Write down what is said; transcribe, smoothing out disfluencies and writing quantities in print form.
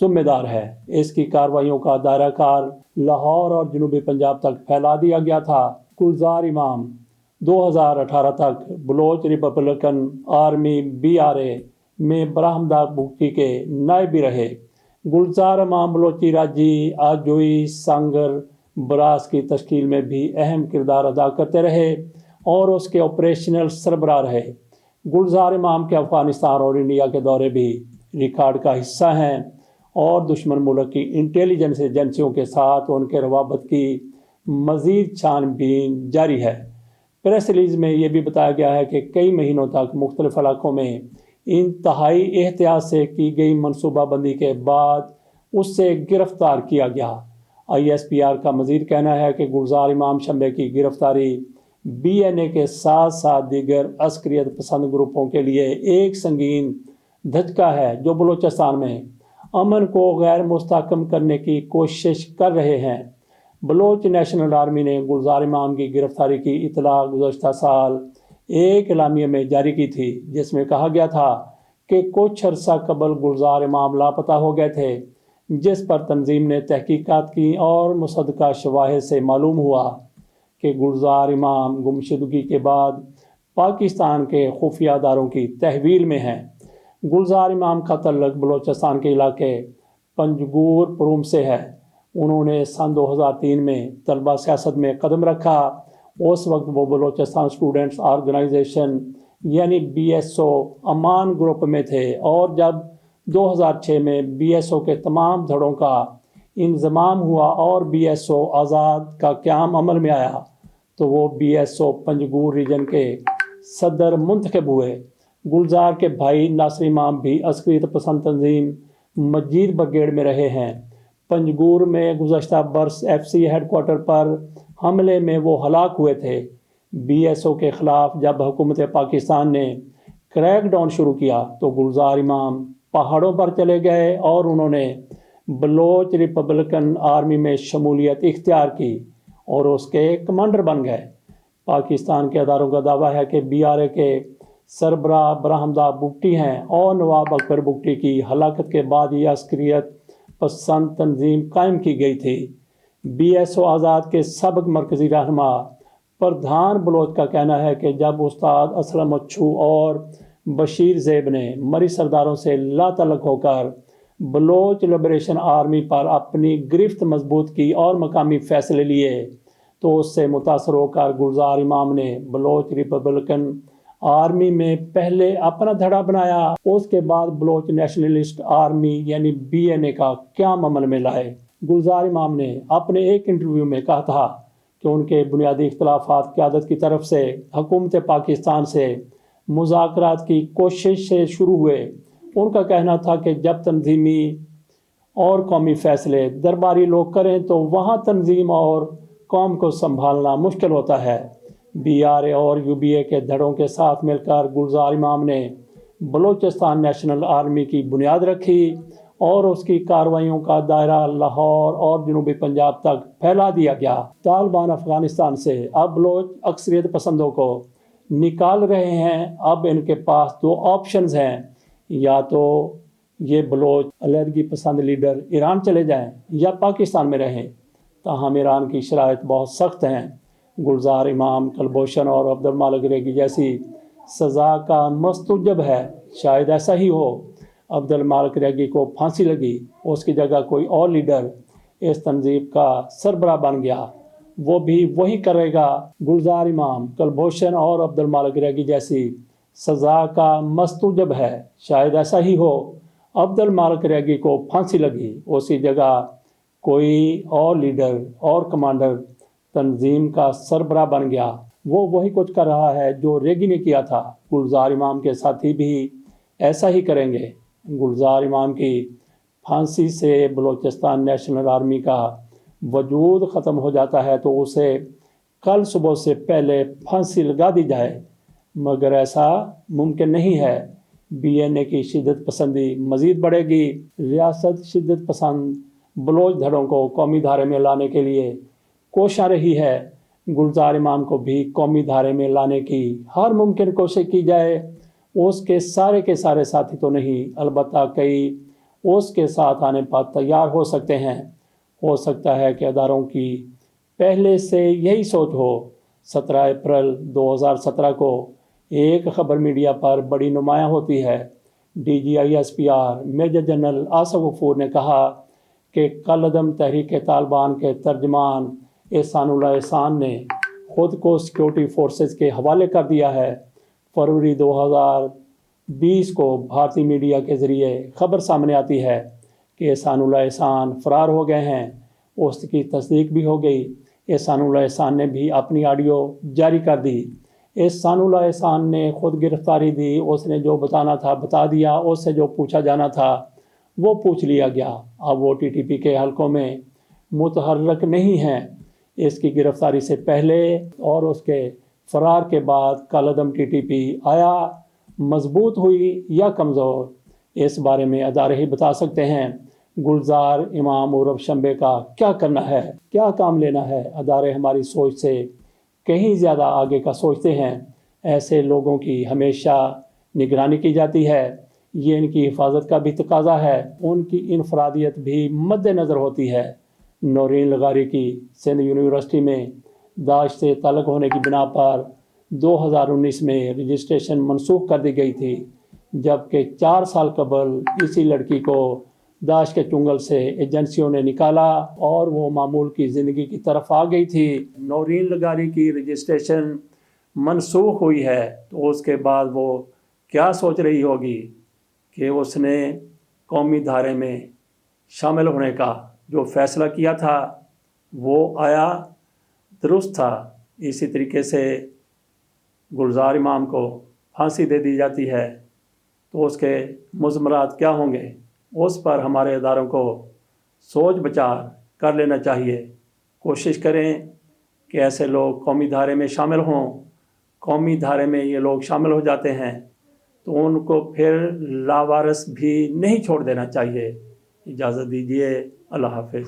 ذمہ دار ہے۔ اس کی کارروائیوں کا دائرہ کار لاہور اور جنوبی پنجاب تک پھیلا دیا گیا تھا۔ گلزار امام 2018 تک بلوچ ریپبلکن آرمی BRA میں برہمدار بگٹی کے نائب بھی رہے۔ گلزار امام بلوچی راجی آجوئی سانگر براس کی تشکیل میں بھی اہم کردار ادا کرتے رہے اور اس کے آپریشنل سربراہ رہے۔ گلزار امام کے افغانستان اور انڈیا کے دورے بھی ریکارڈ کا حصہ ہیں اور دشمن ملک کی انٹیلیجنس ایجنسیوں کے ساتھ ان کے روابط کی مزید چھان بین جاری ہے۔ پریس ریلیز میں یہ بھی بتایا گیا ہے کہ کئی مہینوں تک مختلف علاقوں میں انتہائی احتیاط سے کی گئی منصوبہ بندی کے بعد اس سے گرفتار کیا گیا۔ ISPR کا مزید کہنا ہے کہ گلزار امام شمبے کی گرفتاری BNA کے ساتھ ساتھ دیگر عسکریت پسند گروپوں کے لیے ایک سنگین دھچکا ہے جو بلوچستان میں امن کو غیر مستحکم کرنے کی کوشش کر رہے ہیں۔ بلوچ نیشنل آرمی نے گلزار امام کی گرفتاری کی اطلاع گزشتہ سال ایک اعلامیہ میں جاری کی تھی، جس میں کہا گیا تھا کہ کچھ عرصہ قبل گلزار امام لاپتہ ہو گئے تھے، جس پر تنظیم نے تحقیقات کی اور مصدقہ شواہد سے معلوم ہوا کہ گلزار امام گمشدگی کے بعد پاکستان کے خفیہ اداروں کی تحویل میں ہیں۔ گلزار امام کا تعلق بلوچستان کے علاقے پنجگور پروم سے ہے۔ انہوں نے سن 2003 میں طلبہ سیاست میں قدم رکھا۔ اس وقت وہ بلوچستان اسٹوڈنٹس آرگنائزیشن یعنی BSO امان گروپ میں تھے، اور جب 2006 میں BSO کے تمام دھڑوں کا انضمام ہوا اور BSO آزاد کا قیام عمل میں آیا تو وہ BSO پنجگور ریجن کے صدر منتخب ہوئے۔ گلزار کے بھائی ناصر امام بھی عسکریت پسند تنظیم مجید بریگیڈ میں رہے ہیں۔ پنجگور میں گزشتہ برس FC ہیڈ کوارٹر پر حملے میں وہ ہلاک ہوئے تھے۔ BSO کے خلاف جب حکومت پاکستان نے کریک ڈاؤن شروع کیا تو گلزار امام پہاڑوں پر چلے گئے اور انہوں نے بلوچ ریپبلکن آرمی میں شمولیت اختیار کی اور اس کے کمانڈر بن گئے۔ پاکستان کے اداروں کا دعویٰ ہے کہ BRA کے سربراہ برہمدار بگٹی ہیں اور نواب اکبر بگٹی کی ہلاکت کے بعد یہ عسکریت پسند تنظیم قائم کی گئی تھی۔ BSO آزاد کے سابق مرکزی رہنما پردھان بلوچ کا کہنا ہے کہ جب استاد اسلم اچھو اور بشیر زیب نے مری سرداروں سے لا تعلق ہو کر بلوچ لبریشن آرمی پر اپنی گرفت مضبوط کی اور مقامی فیصلے لیے تو اس سے متاثر ہو کر گلزار امام نے بلوچ ریپبلکن آرمی میں پہلے اپنا دھڑا بنایا، اس کے بعد بلوچ نیشنلسٹ آرمی یعنی BNA کا قیام عمل میں لائے۔ گلزار امام نے اپنے ایک انٹرویو میں کہا تھا کہ ان کے بنیادی اختلافات قیادت کی طرف سے حکومت پاکستان سے مذاکرات کی کوشش سے شروع ہوئے۔ ان کا کہنا تھا کہ جب تنظیمی اور قومی فیصلے درباری لوگ کریں تو وہاں تنظیم اور قوم کو سنبھالنا مشکل ہوتا ہے۔ BRA اور UBA کے دھڑوں کے ساتھ مل کر گلزار امام نے بلوچستان نیشنل آرمی کی بنیاد رکھی اور اس کی کارروائیوں کا دائرہ لاہور اور جنوبی پنجاب تک پھیلا دیا گیا۔ طالبان افغانستان سے اب بلوچ عسکریت پسندوں کو نکال رہے ہیں۔ اب ان کے پاس دو آپشنز ہیں، یا تو یہ بلوچ علیحدگی پسند لیڈر ایران چلے جائیں یا پاکستان میں رہیں، تاہم ایران کی شرائط بہت سخت ہیں۔ گلزار امام، کلبھوشن اور عبد المالک ریگی جیسی سزا کا مستوجب ہے۔ شاید ایسا ہی ہو، عبد المالک ریگی کو پھانسی لگی، اس کی جگہ کوئی اور لیڈر اس تنظیم کا سربراہ بن گیا، وہ بھی وہی کرے گا۔ گلزار امام، کلبھوشن اور عبد المالک ریگی جیسی سزا کا مستوجب ہے۔ شاید ایسا ہی ہو، عبد المالک ریگی کو پھانسی لگی، اس کی جگہ کوئی اور لیڈر اور کمانڈر تنظیم کا سربراہ بن گیا، وہ وہی کچھ کر رہا ہے جو ریگی نے کیا تھا۔ گلزار امام کے ساتھی بھی ایسا ہی کریں گے۔ گلزار امام کی پھانسی سے بلوچستان نیشنل آرمی کا وجود ختم ہو جاتا ہے تو اسے کل صبح سے پہلے پھانسی لگا دی جائے، مگر ایسا ممکن نہیں ہے۔ BNA کی شدت پسندی مزید بڑھے گی۔ ریاست شدت پسند بلوچ دھڑوں کو قومی دھارے میں لانے کے لیے کوشاں رہی ہے۔ گلزار امام کو بھی قومی دھارے میں لانے کی ہر ممکن کوشش کی جائے۔ اس کے سارے ساتھی تو نہیں، البتہ کئی اس کے ساتھ آنے پر تیار ہو سکتے ہیں۔ ہو سکتا ہے کہ اداروں کی پہلے سے یہی سوچ ہو۔ 17 اپریل 2017 کو ایک خبر میڈیا پر بڑی نمایاں ہوتی ہے۔ DGISPR میجر جنرل آصف غفور نے کہا کہ کالعدم تحریک طالبان کے ترجمان احسان اللہ احسان نے خود کو سیکورٹی فورسز کے حوالے کر دیا ہے۔ فروری 2020 کو بھارتی میڈیا کے ذریعے خبر سامنے آتی ہے کہ احسان اللہ احسان فرار ہو گئے ہیں۔ اس کی تصدیق بھی ہو گئی۔ احسان اللہ احسان نے بھی اپنی آڈیو جاری کر دی۔ احسان اللہ احسان نے خود گرفتاری دی۔ اس نے جو بتانا تھا بتا دیا۔ اس سے جو پوچھا جانا تھا وہ پوچھ لیا گیا۔ اب وہ TTP کے حلقوں میں متحرک نہیں ہیں۔ اس کی گرفتاری سے پہلے اور اس کے فرار کے بعد کالعدم TTP آیا مضبوط ہوئی یا کمزور، اس بارے میں ادارے ہی بتا سکتے ہیں۔ گلزار امام عرف شمبے کا کیا کرنا ہے، کیا کام لینا ہے؟ ادارے ہماری سوچ سے کہیں زیادہ آگے کا سوچتے ہیں۔ ایسے لوگوں کی ہمیشہ نگرانی کی جاتی ہے۔ یہ ان کی حفاظت کا بھی تقاضا ہے۔ ان کی انفرادیت بھی مد نظر ہوتی ہے۔ نورین لغاری کی سندھ یونیورسٹی میں داعش سے تعلق ہونے کی بنا پر 2019 میں رجسٹریشن منسوخ کر دی گئی تھی، جبکہ 4 سال قبل اسی لڑکی کو داعش کے چنگل سے ایجنسیوں نے نکالا اور وہ معمول کی زندگی کی طرف آ گئی تھی۔ نورین لغاری کی رجسٹریشن منسوخ ہوئی ہے تو اس کے بعد وہ کیا سوچ رہی ہوگی کہ اس نے قومی دھارے میں شامل ہونے کا جو فیصلہ کیا تھا وہ آیا درست تھا۔ اسی طریقے سے گلزار امام کو پھانسی دے دی جاتی ہے تو اس کے مضمرات کیا ہوں گے؟ اس پر ہمارے اداروں کو سوچ بچار کر لینا چاہیے۔ کوشش کریں کہ ایسے لوگ قومی دھارے میں شامل ہوں۔ قومی دھارے میں یہ لوگ شامل ہو جاتے ہیں تو ان کو پھر لاوارث بھی نہیں چھوڑ دینا چاہیے۔ اجازت دیجیے، اللہ حافظ۔